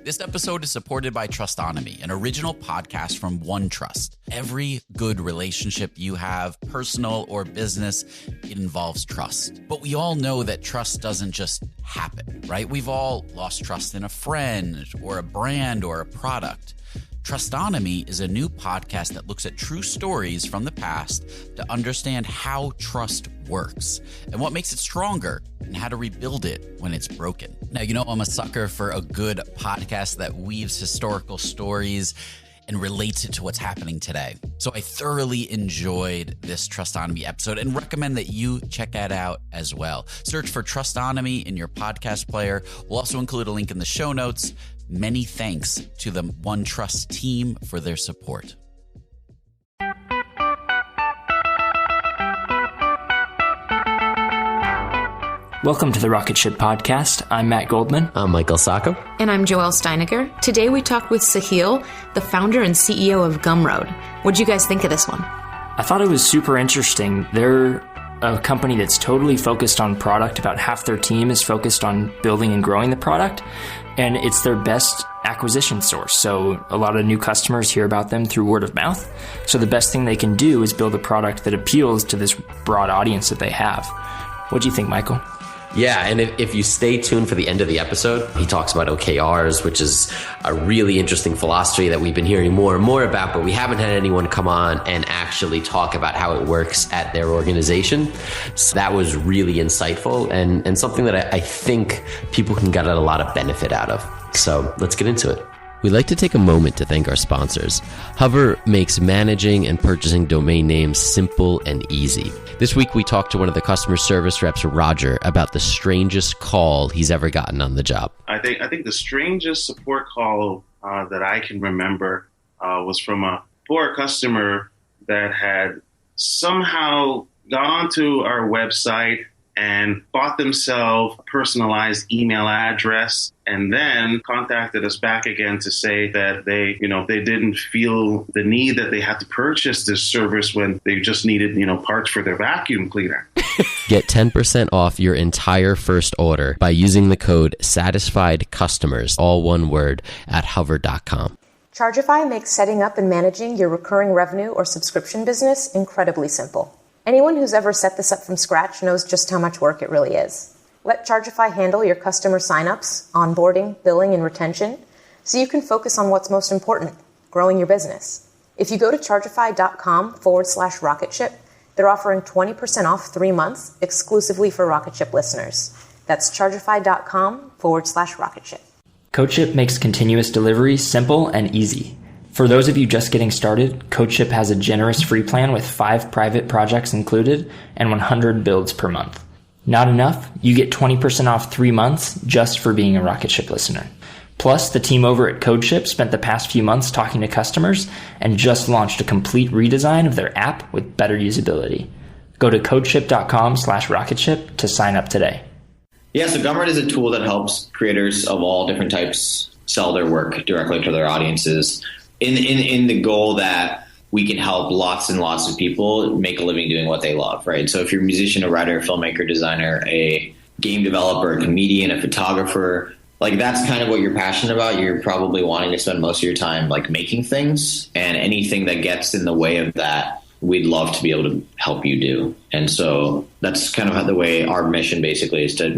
This episode is supported by Trustonomy, an original podcast from OneTrust. Every good relationship you have, personal or business, it involves trust. But we all know that trust doesn't just happen, right? We've all lost trust in a friend or a brand or a product. Trustonomy is a new podcast that looks at true stories from the past to understand how trust works and what makes it stronger and how to rebuild it when it's broken. Now, you know, I'm a sucker for a good podcast that weaves historical stories and relates it to what's happening today. So I thoroughly enjoyed this Trustonomy episode and recommend that you check it out as well. Search for Trustonomy in your podcast player. We'll also include a link in the show notes. Many thanks to the OneTrust team for their support. Welcome to the Rocketship podcast. I'm Matt Goldman. I'm Michael Sacco. And I'm Joelle Steiniger. Today we talked with Sahil, the founder and CEO of Gumroad. What'd you guys think of this one? I thought it was super interesting. They're a company that's totally focused on product. About half their team is focused on building and growing the product, and it's their best acquisition source. So a lot of new customers hear about them through word of mouth. So the best thing they can do is build a product that appeals to this broad audience that they have. What do you think, Michael? Yeah, and if you stay tuned for the end of the episode, he talks about OKRs, which is a really interesting philosophy that we've been hearing more and more about, but we haven't had anyone come on and actually talk about how it works at their organization. So that was really insightful and something that I think people can get a lot of benefit out of. So let's get into it. We'd like to take a moment to thank our sponsors. Hover makes managing and purchasing domain names simple and easy. This week, we talked to one of the customer service reps, Roger, about the strangest call he's ever gotten on the job. I think the strangest support call that I can remember was from a poor customer that had somehow gone onto our website and bought themselves a personalized email address and then contacted us back again to say that they didn't feel the need that they had to purchase this service when they just needed, parts for their vacuum cleaner. Get 10% off your entire first order by using the code SATISFIEDCustomers, all one word, at hover.com. Chargeify makes setting up and managing your recurring revenue or subscription business incredibly simple. Anyone who's ever set this up from scratch knows just how much work it really is. Let Chargeify handle your customer signups, onboarding, billing, and retention so you can focus on what's most important, growing your business. If you go to chargeify.com/rocketship, they're offering 20% off 3 months exclusively for Rocketship listeners. That's chargeify.com/rocketship. CodeShip makes continuous delivery simple and easy. For those of you just getting started, CodeShip has a generous free plan with 5 private projects included and 100 builds per month. Not enough? You get 20% off 3 months just for being a Rocketship listener. Plus, the team over at CodeShip spent the past few months talking to customers and just launched a complete redesign of their app with better usability. Go to codeship.com/rocketship to sign up today. Yeah, so Gumroad is a tool that helps creators of all different types sell their work directly to their audiences in the goal that we can help lots and lots of people make a living doing what they love, right? So if you're a musician, a writer, a filmmaker, designer, a game developer, a comedian, a photographer, like that's kind of what you're passionate about. You're probably wanting to spend most of your time like making things, and anything that gets in the way of that, we'd love to be able to help you do. And so that's kind of the way our mission basically is to,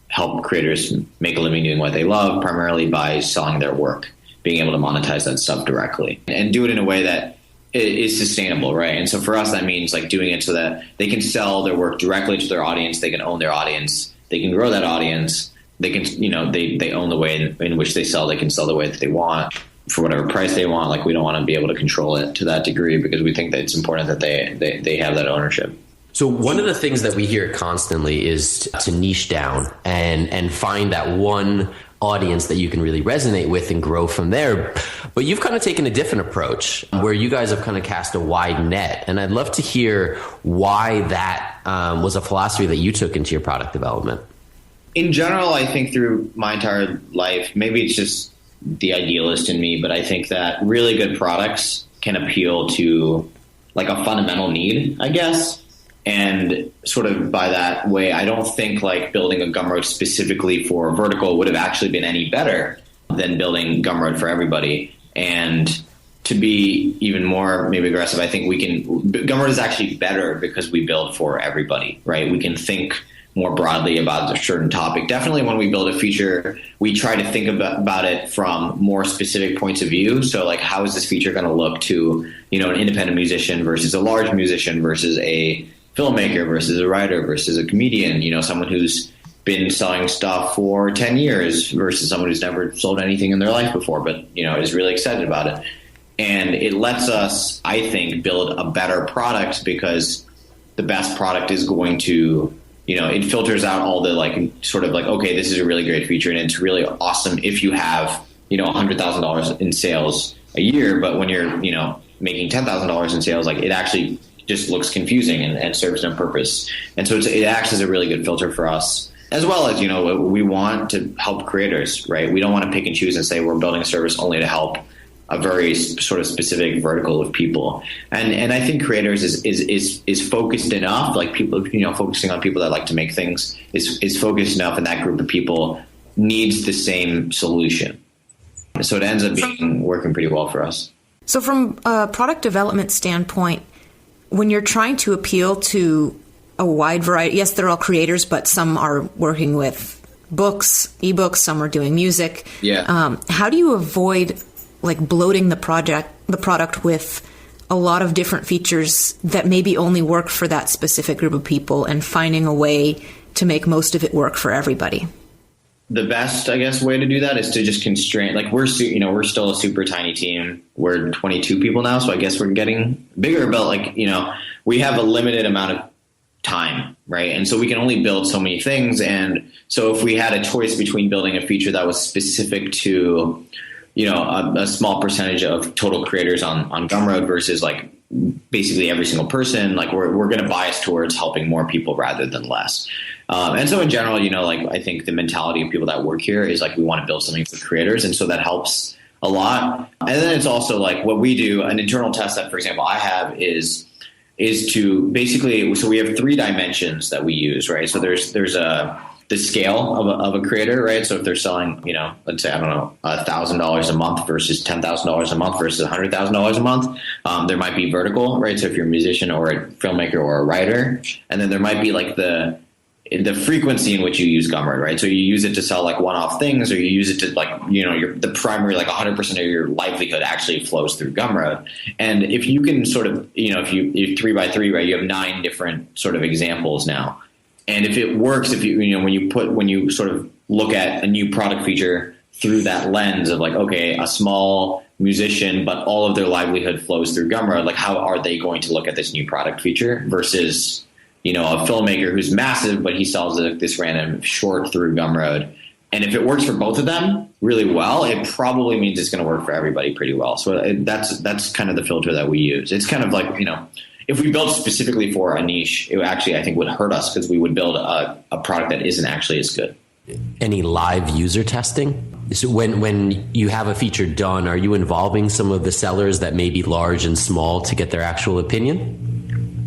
help creators make a living doing what they love, primarily by selling their work, being able to monetize that stuff directly and do it in a way that is sustainable, right? And so for us, that means like doing it so that they can sell their work directly to their audience. They can own their audience. They can grow that audience. They can, they own the way in which they sell. They can sell the way that they want for whatever price they want. Like we don't want to be able to control it to that degree because we think that it's important that they have that ownership. So one of the things that we hear constantly is to niche down and find that one audience that you can really resonate with and grow from there. But you've kind of taken a different approach where you guys have kind of cast a wide net. And I'd love to hear why that was a philosophy that you took into your product development. In general, I think through my entire life, maybe it's just the idealist in me, but I think that really good products can appeal to like a fundamental need, I guess. And sort of by that way, I don't think like building a Gumroad specifically for vertical would have actually been any better than building Gumroad for everybody. And to be even more maybe aggressive, I think Gumroad is actually better because we build for everybody, right? We can think more broadly about a certain topic. Definitely when we build a feature, we try to think about it from more specific points of view. So like, how is this feature going to look to, you know, an independent musician versus a large musician versus a filmmaker versus a writer versus a comedian, you know, someone who's been selling stuff for 10 years versus someone who's never sold anything in their life before, but, you know, is really excited about it. And it lets us, I think, build a better product because the best product is going to, you know, it filters out all the like sort of like, okay, this is a really great feature and it's really awesome if you have, you know, $100,000 in sales a year. But when you're, you know, making $10,000 in sales, like it actually just looks confusing and serves no purpose. And so it acts as a really good filter for us, as well as, you know, we want to help creators, right? We don't want to pick and choose and say we're building a service only to help a very sort of specific vertical of people. And I think creators is focused enough, like people, you know, focusing on people that like to make things is focused enough, and that group of people needs the same solution. So it ends up working pretty well for us. So from a product development standpoint, when you're trying to appeal to a wide variety, yes, they're all creators, but some are working with books, ebooks, some are doing music. Yeah. How do you avoid like bloating the product with a lot of different features that maybe only work for that specific group of people, and finding a way to make most of it work for everybody? The best, I guess, way to do that is to just constrain. Like we're still a super tiny team. We're 22 people now, so I guess we're getting bigger. But like, you know, we have a limited amount of time, right? And so we can only build so many things. And so if we had a choice between building a feature that was specific to, you know, a small percentage of total creators on Gumroad versus like basically every single person, like we're going to bias towards helping more people rather than less. And so in general, you know, like I think the mentality of people that work here is like, we want to build something for creators. And so that helps a lot. And then it's also like what we do, an internal test that, for example, I have is to basically, so we have 3 dimensions that we use, right? So there's the scale of a creator, right? So if they're selling, you know, let's say, I don't know, $1,000 a month versus $10,000 a month versus $100,000 a month, there might be vertical, right? So if you're a musician or a filmmaker or a writer, and then there might be like the frequency in which you use Gumroad, right? So you use it to sell like one-off things, or you use it to like, you know, the primary, like 100% of your livelihood actually flows through Gumroad. And if you can sort of, you know, if you 3x3, right, you have 9 different sort of examples now. And if it works, if you know, when you sort of look at a new product feature through that lens of like, okay, a small musician, but all of their livelihood flows through Gumroad, like how are they going to look at this new product feature versus, you know, a filmmaker who's massive, but he sells this random short through Gumroad. And if it works for both of them really well, it probably means it's going to work for everybody pretty well. So that's kind of the filter that we use. It's kind of like, you know, if we built specifically for a niche, it actually, I think, would hurt us because we would build a product that isn't actually as good. Any live user testing? So when you have a feature done, are you involving some of the sellers that may be large and small to get their actual opinion?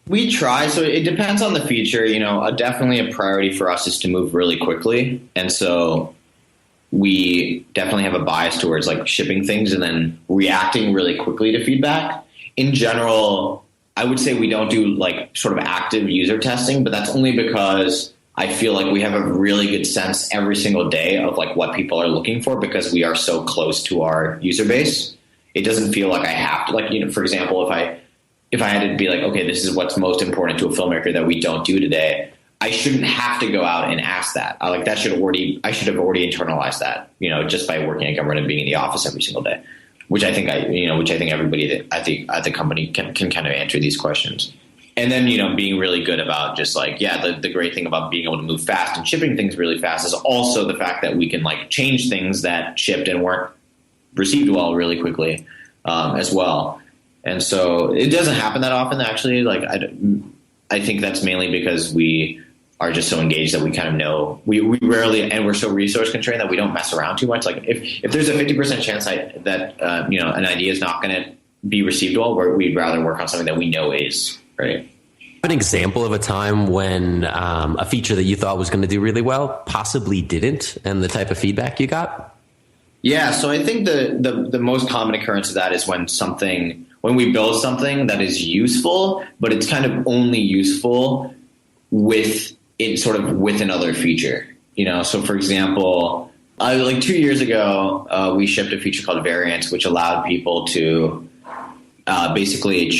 We try. So it depends on the feature. You know, definitely a priority for us is to move really quickly. And so we definitely have a bias towards like shipping things and then reacting really quickly to feedback. In general, I would say we don't do like sort of active user testing, but that's only because I feel like we have a really good sense every single day of like what people are looking for because we are so close to our user base. It doesn't feel like I have to, like, you know, for example, if I had to be like, okay, this is what's most important to a filmmaker that we don't do today, I shouldn't have to go out and ask that. I should have already internalized that, you know, just by working at Gumroad and being in the office every single day. Which I think everybody at the company can kind of answer these questions. And then, you know, being really good about just like, yeah, the great thing about being able to move fast and shipping things really fast is also the fact that we can like change things that shipped and weren't received well really quickly as well. And so it doesn't happen that often, actually. Like, I think that's mainly because we are just so engaged that we kind of know we rarely, and we're so resource constrained that we don't mess around too much. Like if there's a 50% chance that you know, an idea is not going to be received well, we'd rather work on something that we know is, right? An example of a time when a feature that you thought was going to do really well possibly didn't, and the type of feedback you got? Yeah, so I think the most common occurrence of that is when we build something that is useful, but it's kind of only useful with another feature. So for example, like 2 years ago, we shipped a feature called Variants, which allowed people to basically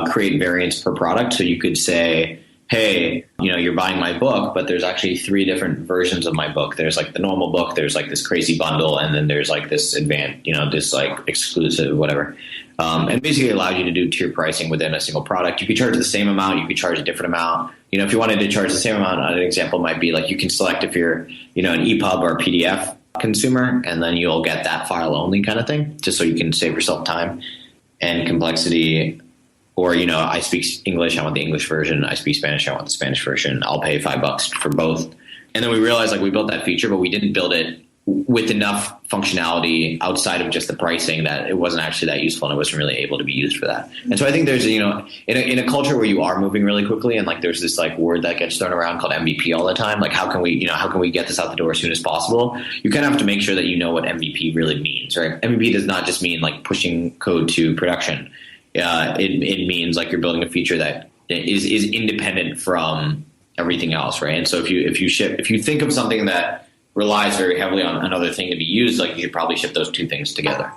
create variants per product. So you could say, hey, you're buying my book, but there's actually 3 different versions of my book. There's like the normal book, there's like this crazy bundle, and then there's like this advanced, this like exclusive, whatever. And basically allowed you to do tier pricing within a single product. You could charge the same amount, you could charge a different amount. If you wanted to charge the same amount, an example might be like you can select if you're, an EPUB or a PDF consumer, and then you'll get that file only kind of thing, just so you can save yourself time and complexity. Or, I speak English, I want the English version. I speak Spanish, I want the Spanish version. I'll pay $5 for both. And then we realized we built that feature, but we didn't build it with enough functionality outside of just the pricing that it wasn't actually that useful and it wasn't really able to be used for that. And so I think there's, in a culture where you are moving really quickly and there's this word that gets thrown around called MVP all the time. How can we get this out the door as soon as possible? You kind of have to make sure that you know what MVP really means, right? MVP does not just mean pushing code to production. It means you're building a feature that is independent from everything else, right? And so if you think of something that relies very heavily on another thing to be used, you should probably ship those two things together.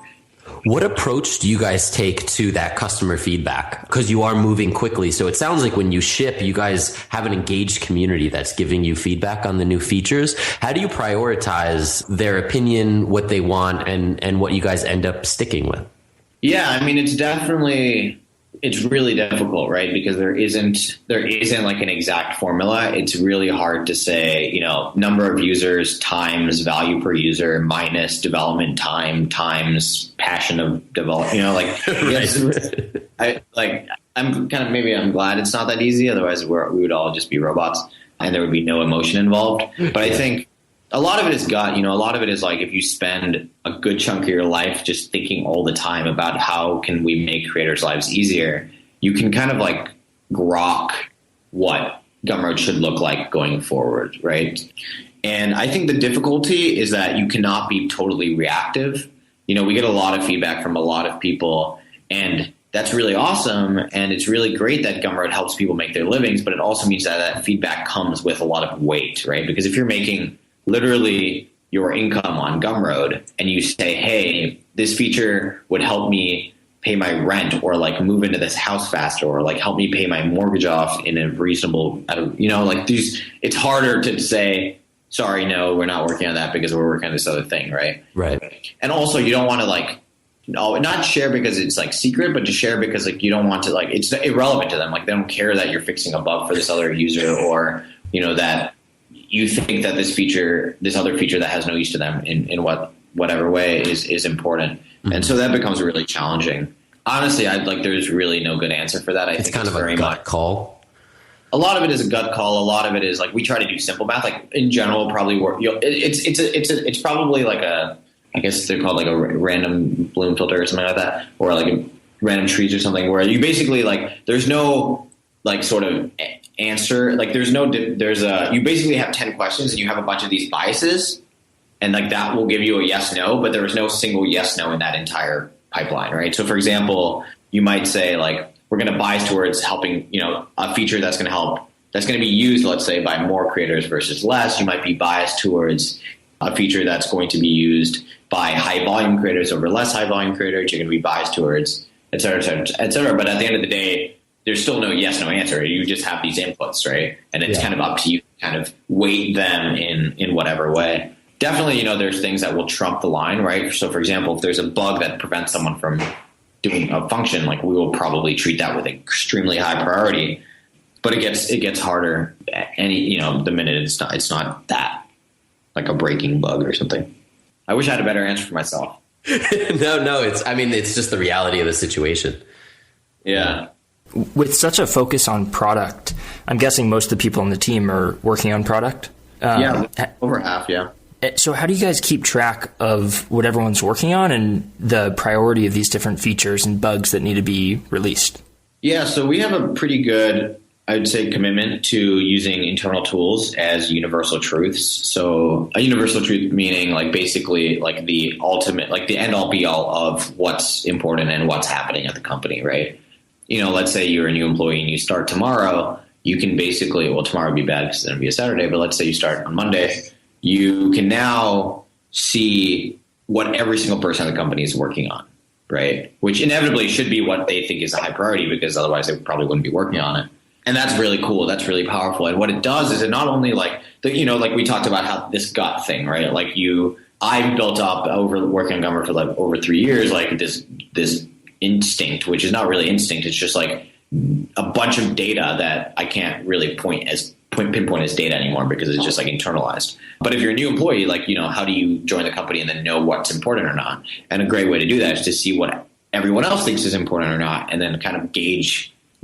What approach do you guys take to that customer feedback? Because you are moving quickly. So it sounds like when you ship, you guys have an engaged community that's giving you feedback on the new features. How do you prioritize their opinion, what they want, and what you guys end up sticking with? Yeah, it's really difficult, right? Because there isn't an exact formula. It's really hard to say, number of users times value per user minus development time times passion of development. I'm glad it's not that easy. Otherwise, we would all just be robots and there would be no emotion involved. But I think a lot of it is gut. A lot of it is if you spend a good chunk of your life just thinking all the time about how can we make creators' lives easier, you can kind of grok what Gumroad should look like going forward, right? And I think the difficulty is that you cannot be totally reactive. We get a lot of feedback from a lot of people, and that's really awesome. And it's really great that Gumroad helps people make their livings, but it also means that feedback comes with a lot of weight, right? Because if you're making literally your income on Gumroad and you say, hey, this feature would help me pay my rent or move into this house faster or help me pay my mortgage off in a reasonable, it's harder to say, sorry, no, we're not working on that because we're working on this other thing. Right. And also you don't want to not share because it's secret, but to share because you don't want to it's irrelevant to them. They don't care that you're fixing a bug for this other user or, that you think that this other feature that has no use to them in whatever way is important. Mm-hmm. And so that becomes really challenging. Honestly, there's really no good answer for that. I think kind of a gut call. A lot of it is a gut call. A lot of it is we try to do simple math. In general, probably work. It's probably I guess they're called a random Bloom filter or something like that, or a random trees or something where you basically there's no sort of answer. You basically have 10 questions and you have a bunch of these biases, and that will give you a yes no, but there is no single yes no in that entire pipeline, right? So for example, you might say we're going to bias towards helping a feature that's going to be used, let's say, by more creators versus less. You might be biased towards a feature that's going to be used by high volume creators over less high volume creators. You're going to be biased towards et cetera, et cetera, et cetera. But at the end of the day, there's still no yes, no answer. You just have these inputs, right? And it's kind of up to you to kind of weight them in whatever way. Definitely, there's things that will trump the line, right? So for example, if there's a bug that prevents someone from doing a function, we will probably treat that with extremely high priority. But it gets harder the minute it's not that a breaking bug or something. I wish I had a better answer for myself. No, it's just the reality of the situation. Yeah. With such a focus on product, I'm guessing most of the people on the team are working on product. Over half, yeah. So how do you guys keep track of what everyone's working on and the priority of these different features and bugs that need to be released? Yeah, so we have a pretty good I'd say commitment to using internal tools as universal truths. So a universal truth meaning like basically like the ultimate, like the end all be all of what's important and what's happening at the company, right? Let's say you're a new employee and you start tomorrow, you can basically, well, tomorrow would be bad because then it'll be a Saturday, but let's say you start on Monday, you can now see what every single person in the company is working on, right? Which inevitably should be what they think is a high priority because otherwise they probably wouldn't be working on it. And that's really cool. That's really powerful. And what it does is it not only like we talked about how this gut thing, right? Like I've built up over working on Gumroad for like over 3 years, like this instinct, which is not really instinct. It's just like a bunch of data that I can't really pinpoint as data anymore because it's just like internalized. But if you're a new employee, like, how do you join the company and then know what's important or not? And a great way to do that is to see what everyone else thinks is important or not, and then kind of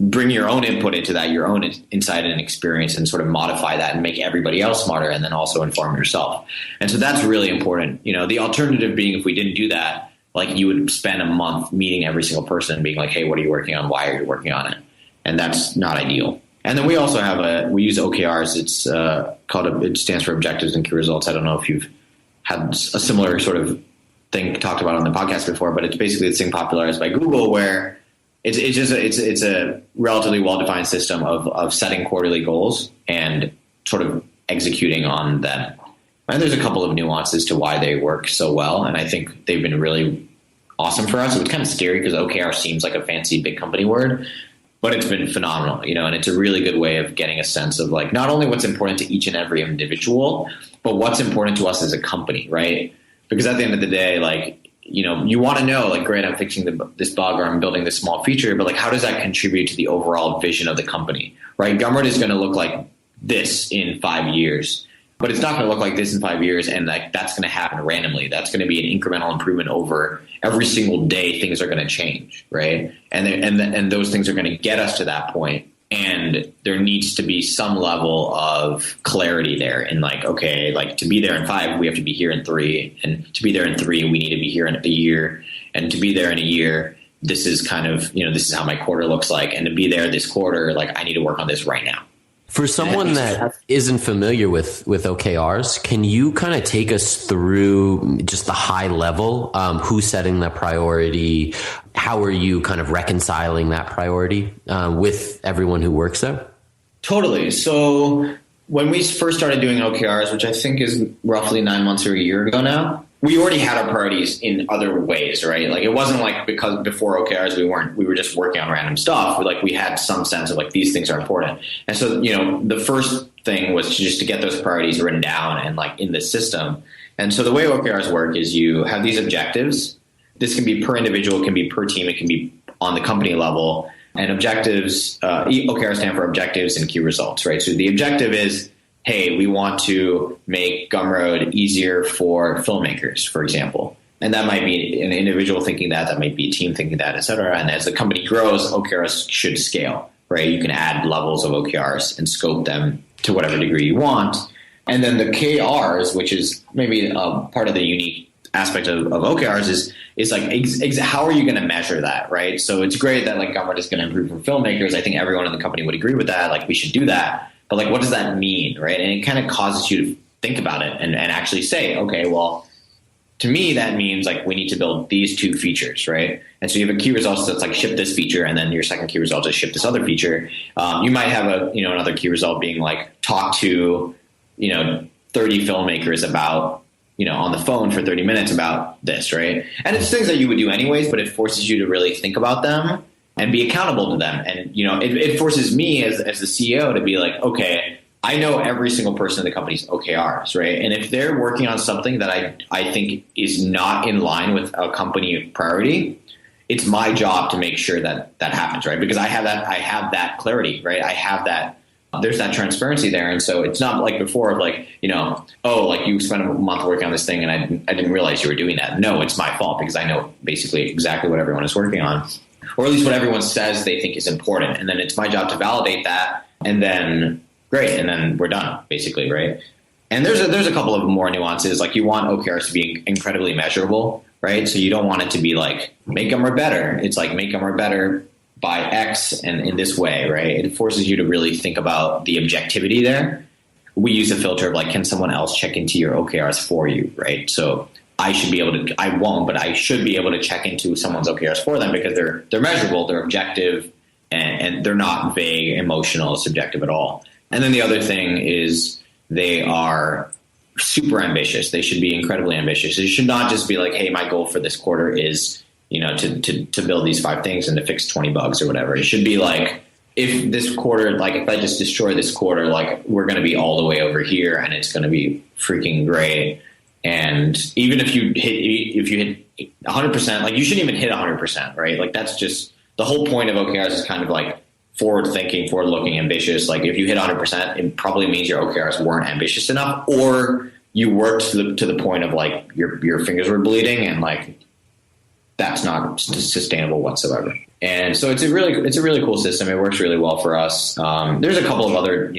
bring your own input into that, your own insight and experience, and sort of modify that and make everybody else smarter, and then also inform yourself. And so that's really important. The alternative being if we didn't do that, like you would spend a month meeting every single person and being like, hey, what are you working on? Why are you working on it? And that's not ideal. And then we also we use OKRs. It's it stands for Objectives and Key Results. I don't know if you've had a similar sort of thing talked about on the podcast before, but it's basically this thing popularized by Google where it's a relatively well-defined system of setting quarterly goals and sort of executing on them. And there's a couple of nuances to why they work so well, and I think they've been really awesome for us. It's kind of scary because OKR seems like a fancy big company word, but it's been phenomenal, and it's a really good way of getting a sense of like not only what's important to each and every individual, but what's important to us as a company, right? Because at the end of the day, like, you want to know, like, great, I'm fixing this bug or I'm building this small feature, but like, how does that contribute to the overall vision of the company, right? Gumroad is going to look like this in 5 years, but it's not going to look like this in 5 years. And like, that's going to happen randomly. That's going to be an incremental improvement over every single day. Things are going to change, right? And those things are going to get us to that point. And there needs to be some level of clarity there in like, okay, like to be there in 5, we have to be here in 3. And to be there in 3, we need to be here in a year. And to be there in a year, this is kind of, this is how my quarter looks like. And to be there this quarter, like I need to work on this right now. For someone that isn't familiar with OKRs, can you kind of take us through just the high level, who's setting that priority? How are you kind of reconciling that priority with everyone who works there? Totally. So when we first started doing OKRs, which I think is roughly 9 months or a year ago now, we already had our priorities in other ways, right? Like it wasn't like because before OKRs we were just working on random stuff. We had some sense of like these things are important. And so, the first thing was just to get those priorities written down and like in the system. And so the way OKRs work is you have these objectives. This can be per individual, it can be per team, it can be on the company level. And objectives, OKRs stand for objectives and key results, right? So the objective is, hey, we want to make Gumroad easier for filmmakers, for example. And that might be an individual thinking that might be a team thinking that, et cetera. And as the company grows, OKRs should scale, right? You can add levels of OKRs and scope them to whatever degree you want. And then the KRs, which is maybe part of the unique aspect of OKRs is like, how are you going to measure that, right? So it's great that like Gumroad is going to improve for filmmakers. I think everyone in the company would agree with that. Like we should do that. But like, what does that mean, right? And it kind of causes you to think about it and actually say, okay, well, to me, that means like we need to build these 2 features, right? And so you have a key result that's like ship this feature, and then your second key result is ship this other feature. You might have another key result being like talk to 30 filmmakers about on the phone for 30 minutes about this, right? And it's things that you would do anyways, but it forces you to really think about them and be accountable to them. And, it forces me as the CEO to be like, okay, I know every single person in the company's OKRs, right? And if they're working on something that I think is not in line with a company priority, it's my job to make sure that that happens, right? Because I have that clarity, right? I have that, there's that transparency there. And so it's not like before of like, like you spent a month working on this thing and I didn't realize you were doing that. No, it's my fault because I know basically exactly what everyone is working on. Or at least what everyone says they think is important. And then it's my job to validate that. And then great. And then we're done, basically, right? And there's a couple of more nuances. Like you want OKRs to be incredibly measurable, right? So you don't want it to be like, make Gumroad better. It's like, make Gumroad better by X and in this way, right? It forces you to really think about the objectivity there. We use a filter of like, can someone else check into your OKRs for you, right? So I should be able to, I won't, but I should be able to check into someone's OKRs for them because they're measurable, they're objective, and they're not vague, emotional, subjective at all. And then the other thing is they are super ambitious. They should be incredibly ambitious. It should not just be like, hey, my goal for this quarter is, to build these 5 things and to fix 20 bugs or whatever. It should be like, if this quarter, like if I just destroy this quarter, like we're going to be all the way over here and it's going to be freaking great. And even if you hit 100%, like you shouldn't even hit 100%, right? Like that's just the whole point of OKRs is kind of like forward thinking, forward looking, ambitious. Like if you hit 100%, it probably means your OKRs weren't ambitious enough, or you worked to the point of like your fingers were bleeding and like that's not sustainable whatsoever. And so it's a really cool system. It works really well for us. There's a couple of other,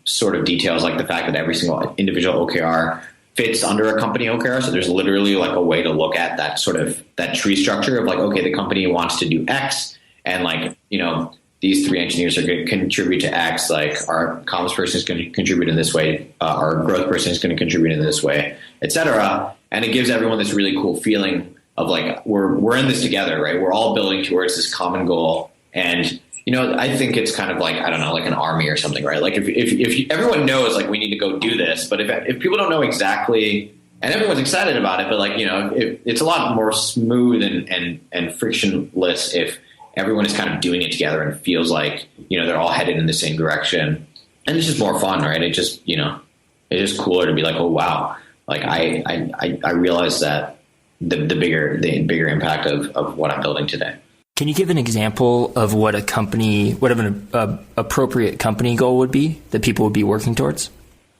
sort of details like the fact that every single individual OKR fits under a company OKR. So there's literally like a way to look at that sort of that tree structure of like, okay, the company wants to do X and like, these 3 engineers are going to contribute to X. Like our comms person is going to contribute in this way. Our growth person is going to contribute in this way, et cetera. And it gives everyone this really cool feeling of like, we're in this together, right? We're all building towards this common goal. And, I think it's kind of like, I don't know, like an army or something, right? Like if everyone knows like we need to go do this, but if people don't know exactly, and everyone's excited about it, but like, it's a lot more smooth and frictionless if everyone is kind of doing it together and feels like, they're all headed in the same direction. And it's just more fun, right? It just, it's just cooler to be like, oh, wow. Like I realized that the bigger impact of what I'm building today. Can you give an example of what an appropriate company goal would be that people would be working towards?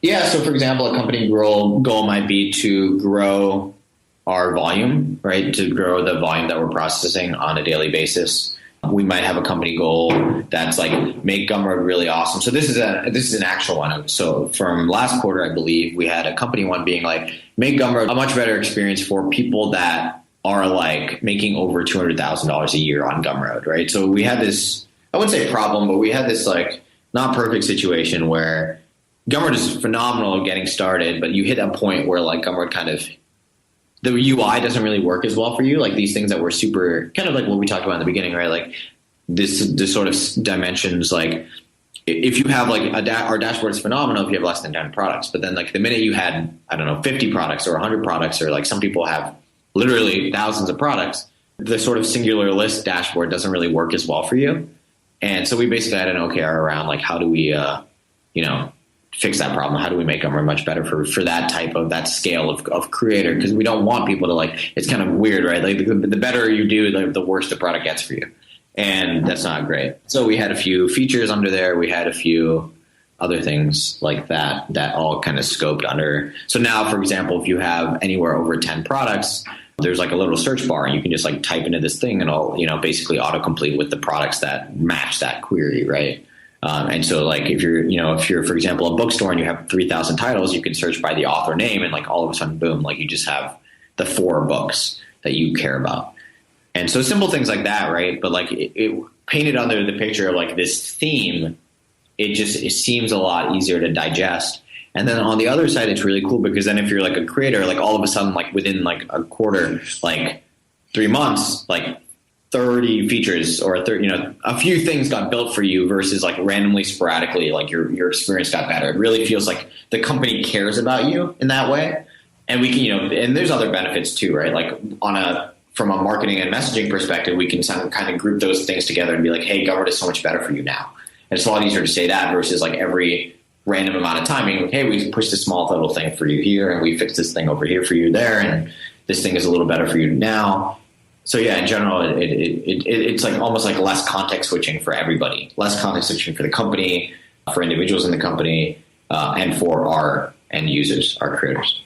Yeah. So for example, a company goal might be to grow our volume, right? To grow the volume that we're processing on a daily basis. We might have a company goal that's like make Gumroad really awesome. So this is an actual one. So from last quarter, I believe we had a company one being like make Gumroad a much better experience for people that are like making over $200,000 a year on Gumroad, right? So we had this, I wouldn't say problem, but we had this like not perfect situation where Gumroad is phenomenal at getting started, but you hit a point where like Gumroad kind of, the UI doesn't really work as well for you. Like these things that were super kind of like what we talked about in the beginning, right? Like this sort of dimensions, like if you have like our dashboard is phenomenal if you have less than 10 products, but then like the minute you had, I don't know, 50 products or 100 products, or like some people have literally thousands of products, the sort of singular list dashboard doesn't really work as well for you. And so we basically had an OKR around like, how do we, fix that problem? How do we make Gumroad much better for that type of that scale of creator? Because we don't want people to like, it's kind of weird, right? Like the better you do, like, the worse the product gets for you. And that's not great. So we had a few features under there. We had a few other things like that all kind of scoped under. So now, for example, if you have anywhere over 10 products, there's like a little search bar and you can just like type into this thing and it'll, basically autocomplete with the products that match that query, right? And so like if you're, for example, a bookstore and you have 3,000 titles, you can search by the author name and like all of a sudden, boom, like you just have the 4 books that you care about. And so simple things like that, right? But like it painted under the picture of like this theme, it seems a lot easier to digest. And then on the other side, it's really cool because then if you're like a creator, like all of a sudden, like within like a quarter, like 3 months, like 30 features or a few things got built for you versus like randomly, sporadically, like your experience got better. It really feels like the company cares about you in that way. And we can, and there's other benefits too, right? Like from a marketing and messaging perspective, we can kind of group those things together and be like, hey, Gumroad is so much better for you now. And it's a lot easier to say that versus like every random amount of time, being like, hey, we pushed a small little thing for you here and we fixed this thing over here for you there. And this thing is a little better for you now. So yeah, in general, it's like almost like less context switching for everybody, less context switching for the company, for individuals in the company, and for our end users, our creators.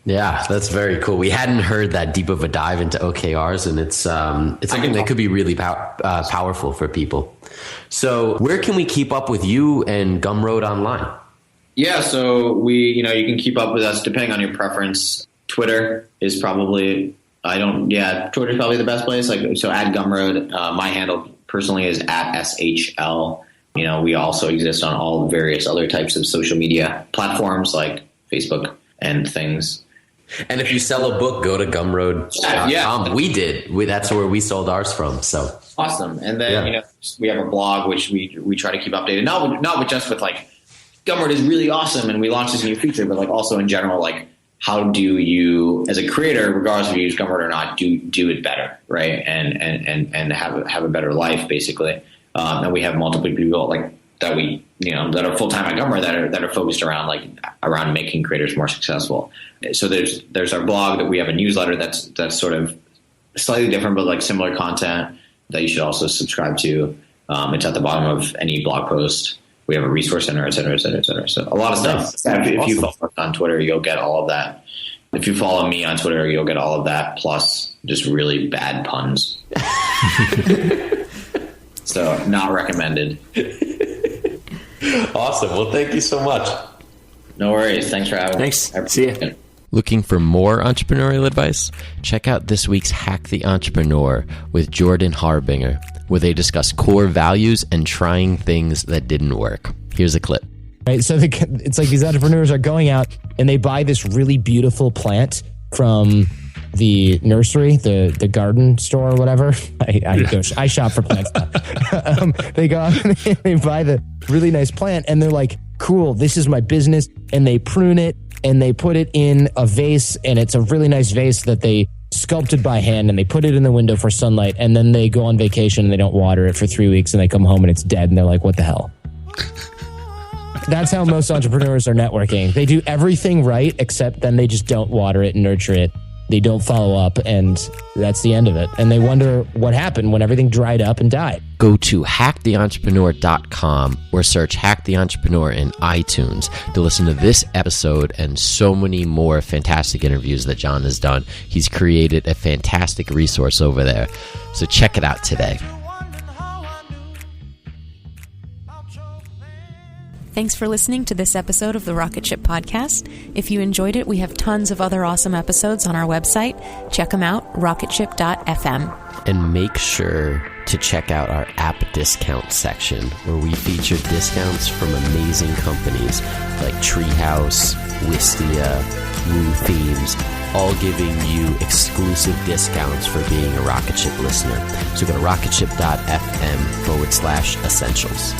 Yeah, that's very cool. We hadn't heard that deep of a dive into OKRs, and it's something that could be really powerful for people. So where can we keep up with you and Gumroad online? Yeah, so you can keep up with us depending on your preference. Twitter is probably, Twitter's probably the best place. Like, so at Gumroad, my handle personally is at SHL. We also exist on all various other types of social media platforms like Facebook and things. And if you sell a book, go to Gumroad.com. Yeah. We did. That's where we sold ours from. So awesome. And then, we have a blog, which we try to keep updated. Not just with like, Gumroad is really awesome and we launched this new feature, but like also in general, like how do you, as a creator, regardless if you use Gumroad or not, do it better, right? And have a better life, basically. And we have multiple people like that that are full time at Gumroad that are focused around making creators more successful. So there's our blog, that we have a newsletter that's sort of slightly different, but like similar content that you should also subscribe to. It's at the bottom of any blog post. We have a resource center, et cetera, et cetera, et cetera. So a lot of stuff. If you follow us on Twitter, you'll get all of that. If you follow me on Twitter, you'll get all of that, plus just really bad puns. So not recommended. Awesome. Well, thank you so much. No worries. Thanks for having me. Thanks. See ya. Looking for more entrepreneurial advice? Check out this week's Hack the Entrepreneur with Jordan Harbinger, where they discuss core values and trying things that didn't work. Here's a clip. Right, so it's like these entrepreneurs are going out and they buy this really beautiful plant from the nursery, the garden store or whatever. I shop for plants. They go out and they buy the really nice plant and they're like, cool, this is my business. And they prune it and they put it in a vase, and it's a really nice vase that they sculpted by hand, and they put it in the window for sunlight, and then they go on vacation and they don't water it for 3 weeks, and they come home and it's dead, and they're like, what the hell? That's how most entrepreneurs are networking. They do everything right, except then they just don't water it and nurture it. They don't follow up, and that's the end of it. And they wonder what happened when everything dried up and died. Go to hacktheentrepreneur.com or search Hack the Entrepreneur in iTunes to listen to this episode and so many more fantastic interviews that John has done. He's created a fantastic resource over there. So check it out today. Thanks for listening to this episode of the Rocketship podcast. If you enjoyed it, we have tons of other awesome episodes on our website. Check them out, rocketship.fm. And make sure to check out our app discount section, where we feature discounts from amazing companies like Treehouse, Wistia, Woo Themes, all giving you exclusive discounts for being a Rocketship listener. So go to rocketship.fm/essentials.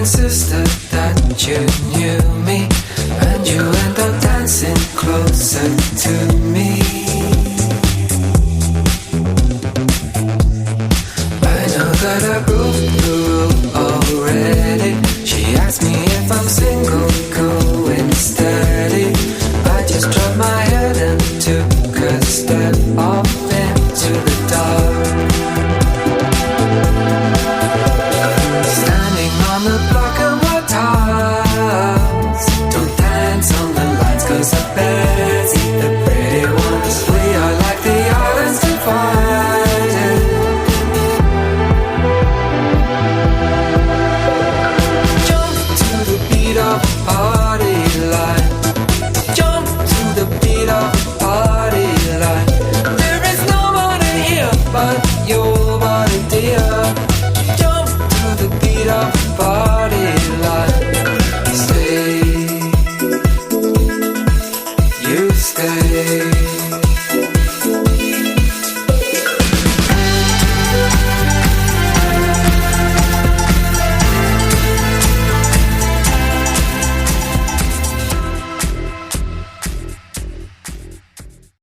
Sister that you knew me, and you end up dancing closer to me. I know that I broke the rule already. She asked me if I'm single, going steady. I just dropped my head and took a step off into the dark. Standing on the block of our tiles, don't dance on the lines, 'cause the beds eat the pretty ones. We are like the islands divided. Jump to the beat of a party line. Jump to the beat of a party line. There is no one here but you.